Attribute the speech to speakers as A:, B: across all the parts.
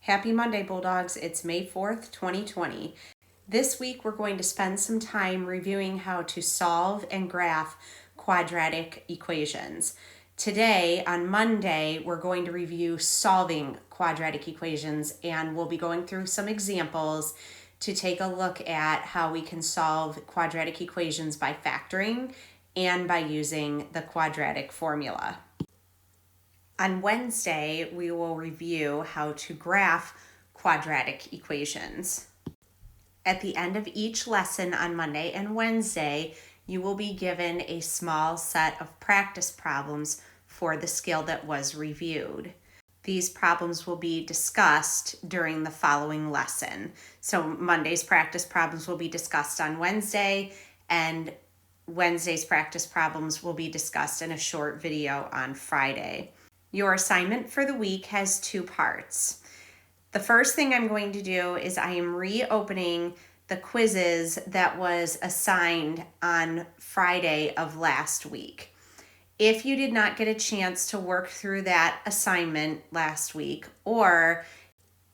A: Happy Monday, Bulldogs. It's May 4th, 2020. This week, we're going to spend some time reviewing how to solve and graph quadratic equations. Today, on Monday, we're going to review solving quadratic equations, and we'll be going through some examples to take a look at how we can solve quadratic equations by factoring and by using the quadratic formula. On Wednesday, we will review how to graph quadratic equations. At the end of each lesson on Monday and Wednesday, you will be given a small set of practice problems for the skill that was reviewed. These problems will be discussed during the following lesson. So Monday's practice problems will be discussed on Wednesday, and Wednesday's practice problems will be discussed in a short video on Friday. Your assignment for the week has two parts. The first thing I'm going to do is I am reopening the quizzes that was assigned on Friday of last week. If you did not get a chance to work through that assignment last week, or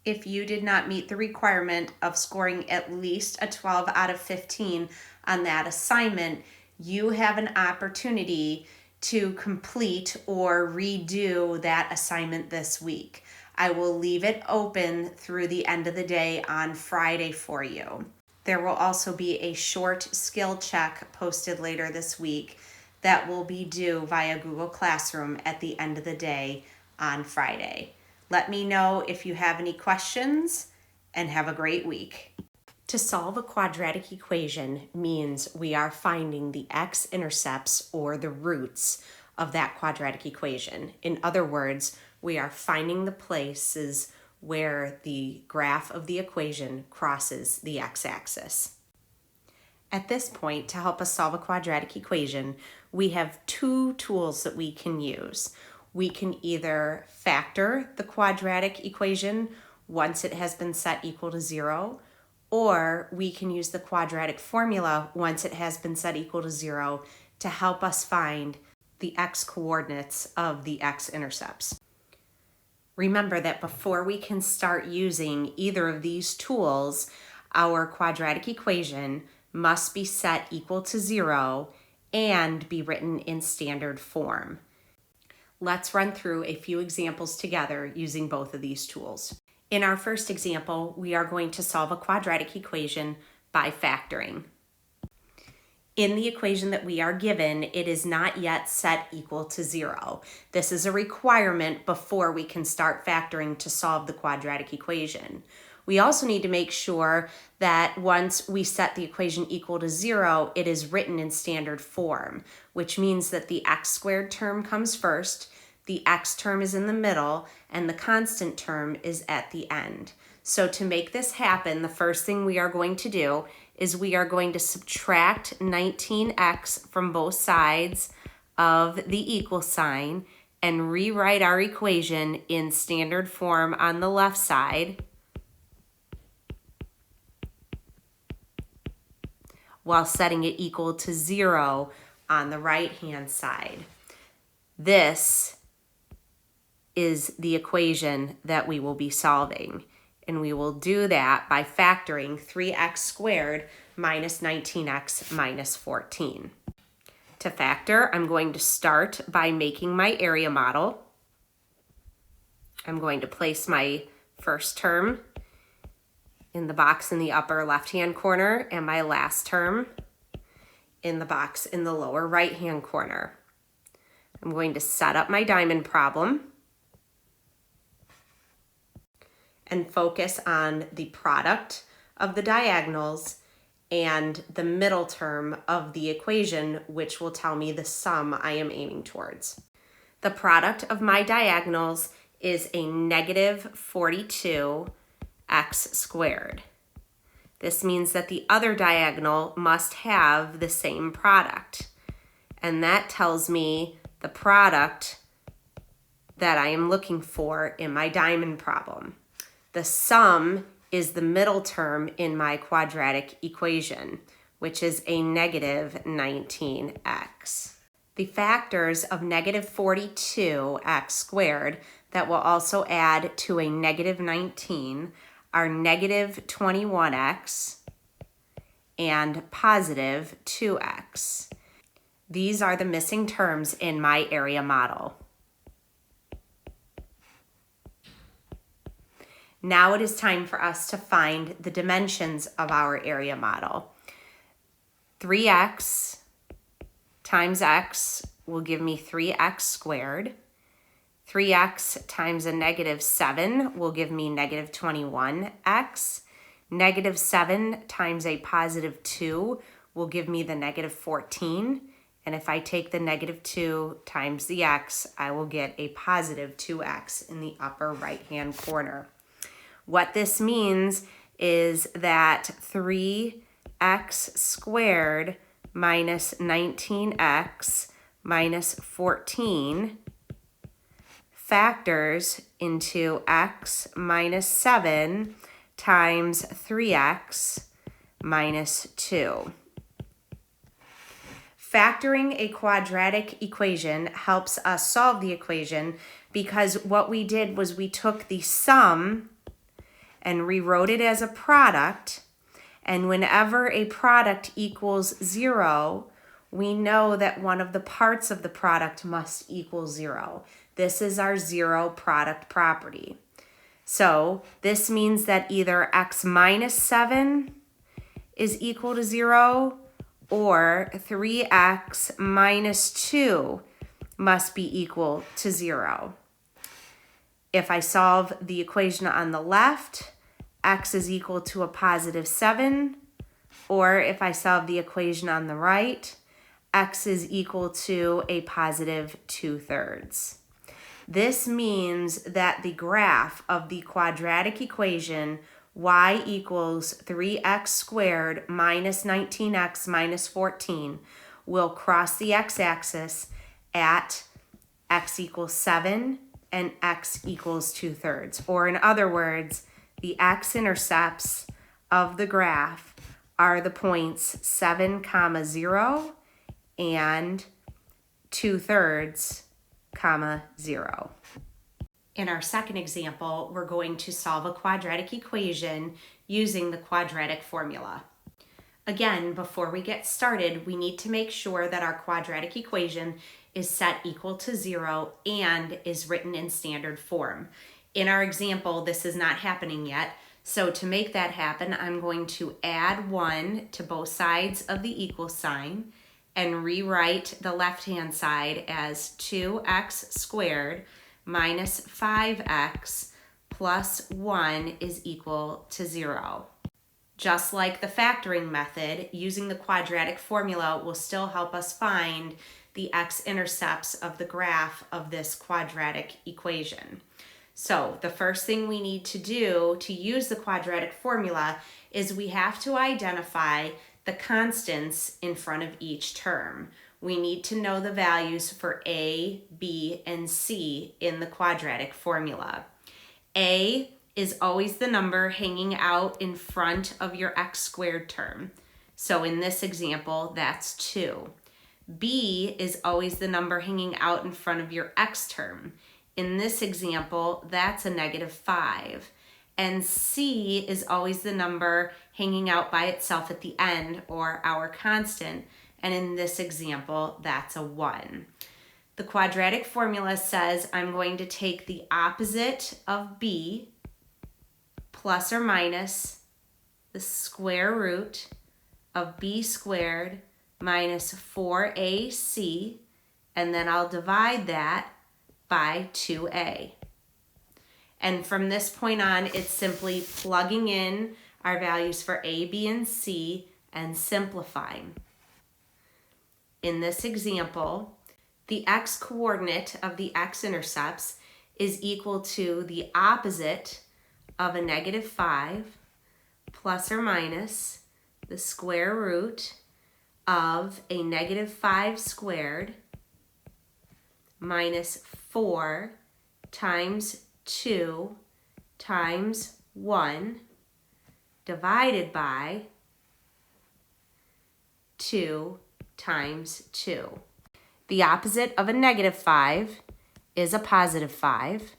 A: if you did not meet the requirement of scoring at least a 12 out of 15 on that assignment, you have an opportunity to complete or redo that assignment this week. I will leave it open through the end of the day on Friday for you. There will also be a short skill check posted later this week that will be due via Google Classroom at the end of the day on Friday. Let me know if you have any questions, and have a great week. To solve a quadratic equation means we are finding the x-intercepts or the roots of that quadratic equation. In other words, we are finding the places where the graph of the equation crosses the x-axis. At this point, to help us solve a quadratic equation, we have two tools that we can use. We can either factor the quadratic equation once it has been set equal to 0, or we can use the quadratic formula once it has been set equal to 0 to help us find the x-coordinates of the x-intercepts. Remember that before we can start using either of these tools, our quadratic equation must be set equal to 0 and be written in standard form. Let's run through a few examples together using both of these tools. In our first example, we are going to solve a quadratic equation by factoring. In the equation that we are given, it is not yet set equal to 0. This is a requirement before we can start factoring to solve the quadratic equation. We also need to make sure that once we set the equation equal to 0, it is written in standard form, which means that the x squared term comes first, the x term is in the middle, and the constant term is at the end. So to make this happen, the first thing we are going to do is we are going to subtract 19x from both sides of the equal sign and rewrite our equation in standard form on the left side, while setting it equal to 0 on the right-hand side. This is the equation that we will be solving. And we will do that by factoring 3x squared minus 19x minus 14. To factor, I'm going to start by making my area model. I'm going to place my first term in the box in the upper left-hand corner and my last term in the box in the lower right-hand corner. I'm going to set up my diamond problem and focus on the product of the diagonals and the middle term of the equation, which will tell me the sum I am aiming towards. The product of my diagonals is a negative 42x squared. This means that the other diagonal must have the same product, and that tells me the product that I am looking for in my diamond problem. The sum is the middle term in my quadratic equation, which is a negative 19x. The factors of negative 42x squared, that will also add to a negative 19 are negative 21x and positive 2x. These are the missing terms in my area model. Now it is time for us to find the dimensions of our area model. 3x times x will give me 3x squared. 3x times a negative 7 will give me negative 21x. Negative 7 times a positive 2 will give me the negative 14. And if I take the negative 2 times the x, I will get a positive 2x in the upper right-hand corner. What this means is that 3x squared minus 19x minus 14 factors into x minus 7 times 3x minus 2. Factoring a quadratic equation helps us solve the equation because what we did was we took the sum and rewrote it as a product, and whenever a product equals 0, we know that one of the parts of the product must equal 0. This is our zero product property. So this means that either x minus 7 is equal to 0 or 3x minus 2 must be equal to 0. If I solve the equation on the left, x is equal to a positive 7, or if I solve the equation on the right, x is equal to a positive 2/3. This means that the graph of the quadratic equation y equals 3x squared minus 19x minus 14 will cross the x-axis at x equals 7 and x equals 2/3. Or in other words, the x-intercepts of the graph are the points 7, 0 and 2/3, 0. In our second example, we're going to solve a quadratic equation using the quadratic formula. Again, before we get started, we need to make sure that our quadratic equation is set equal to 0 and is written in standard form. In our example, this is not happening yet. So to make that happen, I'm going to add 1 to both sides of the equal sign and rewrite the left-hand side as 2x squared minus 5x plus 1 is equal to 0. Just like the factoring method, using the quadratic formula will still help us find the x-intercepts of the graph of this quadratic equation. So the first thing we need to do to use the quadratic formula is we have to identify the constants in front of each term. We need to know the values for a, b, and c in the quadratic formula. A is always the number hanging out in front of your x squared term. So in this example, that's 2. B is always the number hanging out in front of your x term. In this example, that's a negative 5. And C is always the number hanging out by itself at the end, or our constant. And in this example, that's a 1. The quadratic formula says I'm going to take the opposite of B plus or minus the square root of B squared minus 4AC, and then I'll divide that by 2a. And from this point on, it's simply plugging in our values for a, b, and c and simplifying. In this example, the x-coordinate of the x-intercepts is equal to the opposite of a negative 5 plus or minus the square root of a negative 5 squared minus 4 times 2 times 1 divided by 2 times 2. The opposite of a negative 5 is a positive 5.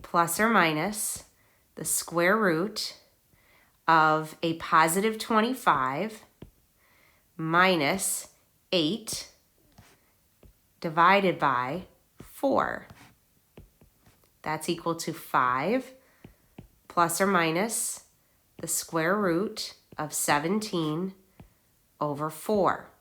A: plus or minus the square root of a positive 25 minus 8 divided by 4. That's equal to 5 plus or minus the square root of 17 over 4.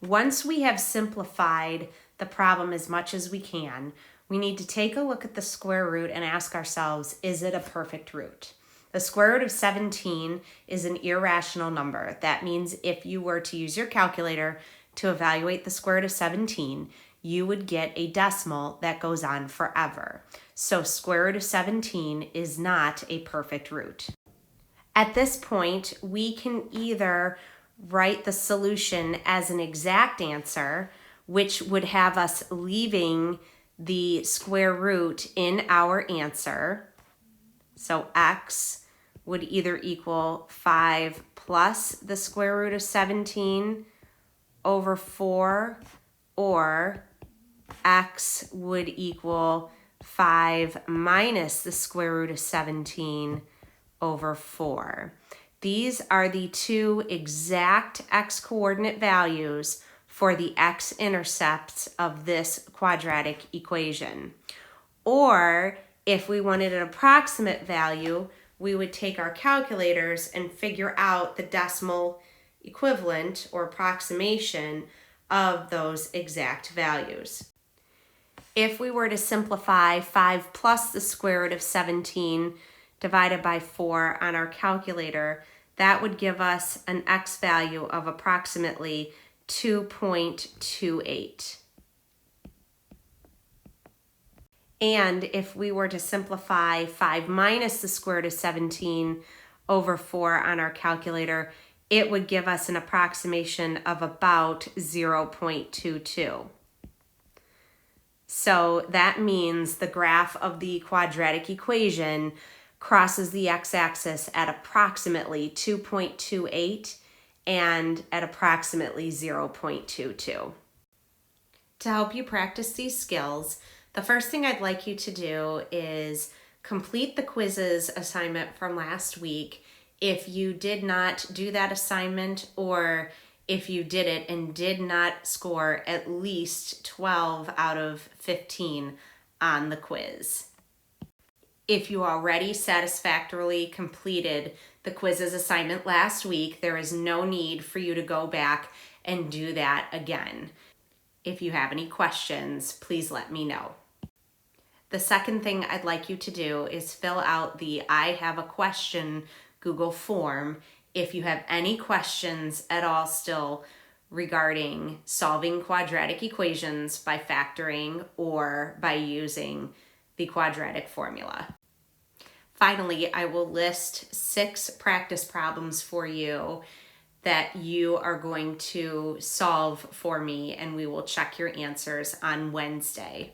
A: Once we have simplified the problem as much as we can, we need to take a look at the square root and ask ourselves, is it a perfect root? The square root of 17 is an irrational number. That means if you were to use your calculator to evaluate the square root of 17, you would get a decimal that goes on forever. So square root of 17 is not a perfect root. At this point, we can either write the solution as an exact answer, which would have us leaving the square root in our answer. So x would either equal 5 plus the square root of 17 over 4, or x would equal 5 minus the square root of 17 over 4. These are the two exact x-coordinate values for the x-intercepts of this quadratic equation. Or if we wanted an approximate value, we would take our calculators and figure out the decimal equivalent or approximation of those exact values. If we were to simplify 5 plus the square root of 17 divided by 4 on our calculator, that would give us an x value of approximately 2.28. And if we were to simplify 5 minus the square root of 17 over 4 on our calculator, it would give us an approximation of about 0.22. So that means the graph of the quadratic equation crosses the x-axis at approximately 2.28 and at approximately 0.22. To help you practice these skills, the first thing I'd like you to do is complete the quizzes assignment from last week. If you did not do that assignment, or if you did it and did not score at least 12 out of 15 on the quiz. If you already satisfactorily completed the quizzes assignment last week, there is no need for you to go back and do that again. If you have any questions, please let me know. The second thing I'd like you to do is fill out the I have a question Google form if you have any questions at all still regarding solving quadratic equations by factoring or by using the quadratic formula. Finally, I will list 6 practice problems for you that you are going to solve for me, and we will check your answers on Wednesday.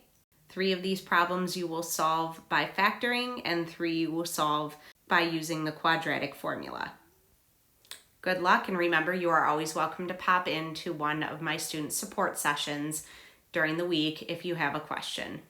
A: 3 of these problems you will solve by factoring, and 3 you will solve by using the quadratic formula. Good luck, and remember, you are always welcome to pop into one of my student support sessions during the week if you have a question.